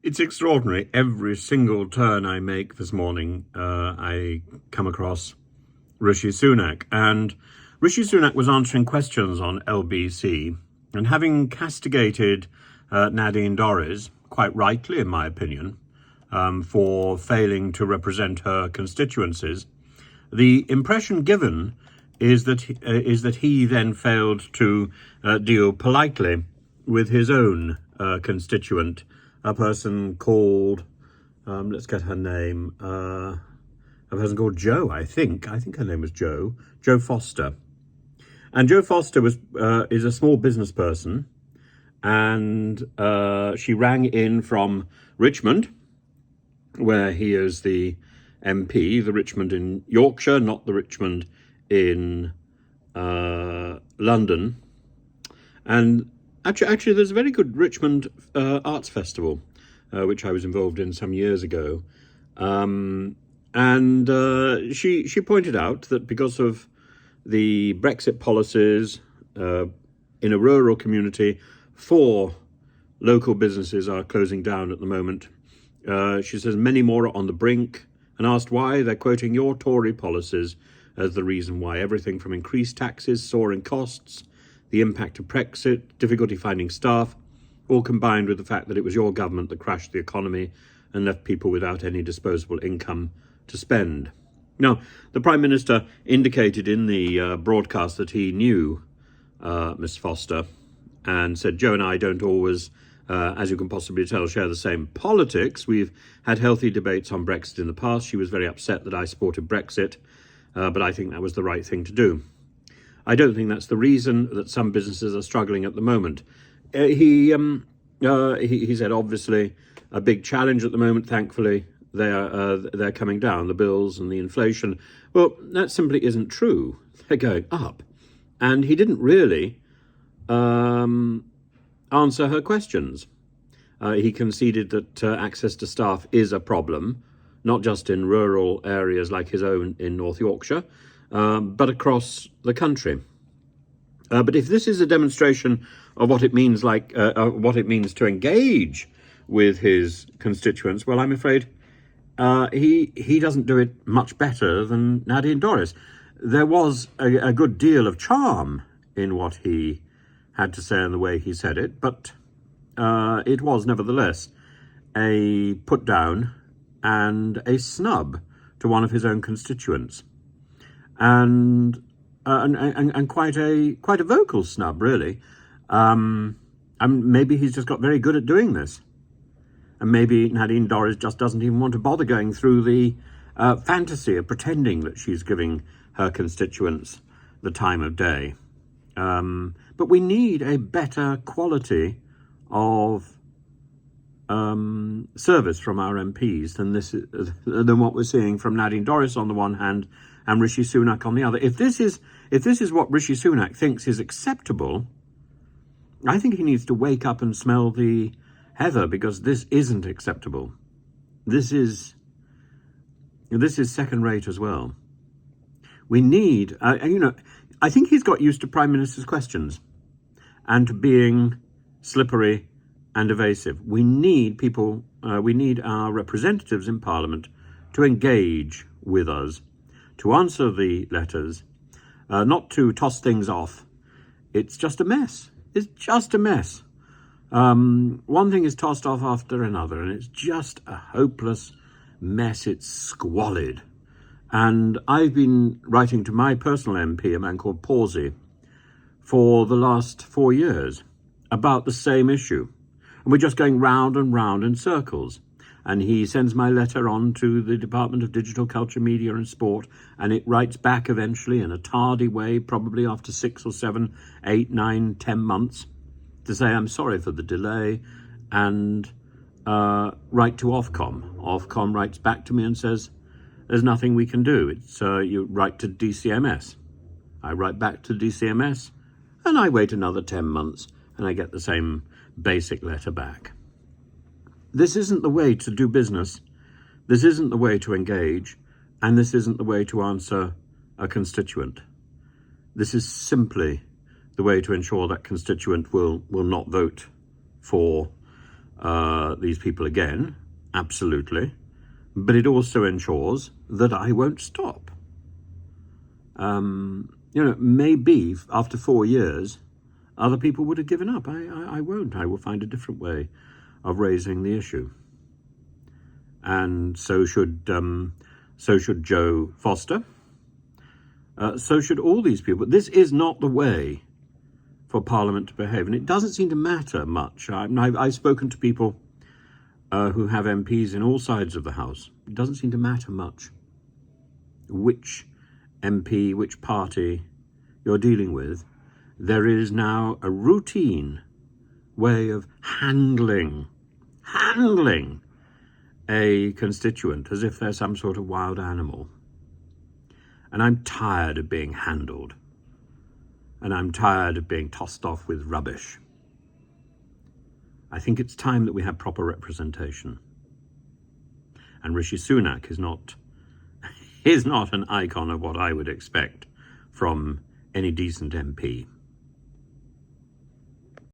It's extraordinary. Every single turn I make this morning, I come across Rishi Sunak. And Rishi Sunak was answering questions on LBC, and having castigated Nadine Dorries, quite rightly in my opinion, for failing to represent her constituencies, the impression given is that he then failed to deal politely with his own constituent, a person called, let's get her name, a person called Jo, I think her name was Jo Foster. And Jo Foster is a small business person, and she rang in from Richmond, where he is the MP, the Richmond in Yorkshire, not the Richmond in London. And actually, there's a very good Richmond Arts Festival, which I was involved in some years ago. And she pointed out that because of the Brexit policies in a rural community, 4 local businesses are closing down at the moment. She says many more are on the brink, and asked why, they're quoting your Tory policies as the reason why. Everything from increased taxes, soaring costs, the impact of Brexit, difficulty finding staff, all combined with the fact that it was your government that crashed the economy and left people without any disposable income to spend. Now, the Prime Minister indicated in the broadcast that he knew Miss Foster, and said, Jo and I don't always, as you can possibly tell, share the same politics. We've had healthy debates on Brexit in the past. She was very upset that I supported Brexit, but I think that was the right thing to do. I don't think that's the reason that some businesses are struggling at the moment. He said, obviously, a big challenge at the moment, thankfully, they're coming down, the bills and the inflation. Well, that simply isn't true. They're going up. And he didn't really answer her questions. He conceded that access to staff is a problem, not just in rural areas like his own in North Yorkshire, but across the country. But if this is a demonstration of what it means, what it means to engage with his constituents, well, I'm afraid he doesn't do it much better than Nadine Dorries. There was a good deal of charm in what he had to say and the way he said it, but it was nevertheless a put down and a snub to one of his own constituents, and quite a vocal snub, really. And maybe he's just got very good at doing this, and maybe Nadine Dorries just doesn't even want to bother going through the fantasy of pretending that she's giving her constituents the time of day. But we need a better quality of service from our MPs than what we're seeing from Nadine Dorries on the one hand and Rishi Sunak on the other. If this is what Rishi Sunak thinks is acceptable, I think he needs to wake up and smell the heather, because this isn't acceptable. This is second rate as well. We need, I think he's got used to Prime Minister's questions and to being slippery and evasive. We need people, we need our representatives in Parliament to engage with us, to answer the letters, not to toss things off. It's just a mess. It's just a mess. One thing is tossed off after another, and it's just a hopeless mess. It's squalid. And I've been writing to my personal MP, a man called Pawsey, for the last 4 years about the same issue. And we're just going round and round in circles. And he sends my letter on to the Department of Digital Culture, Media and Sport, and it writes back eventually in a tardy way, probably after 6 or 7, 8, 9, 10 months, to say I'm sorry for the delay, and write to Ofcom. Ofcom writes back to me and says, there's nothing we can do. It's you write to DCMS. I write back to DCMS, and I wait another 10 months, and I get the same basic letter back. This isn't the way to do business. This isn't the way to engage, and this isn't the way to answer a constituent. This is simply the way to ensure that constituent will not vote for these people again, absolutely, but it also ensures that I won't stop. Maybe after 4 years, other people would have given up. I won't. I will find a different way of raising the issue. And so should Joe Foster. So should all these people. This is not the way for Parliament to behave, and it doesn't seem to matter much. I've spoken to people who have MPs in all sides of the House. It doesn't seem to matter much which MP, which party you're dealing with. There is now a routine way of handling a constituent as if they're some sort of wild animal. And I'm tired of being handled. And I'm tired of being tossed off with rubbish. I think it's time that we have proper representation. And Rishi Sunak is not an icon of what I would expect from any decent MP.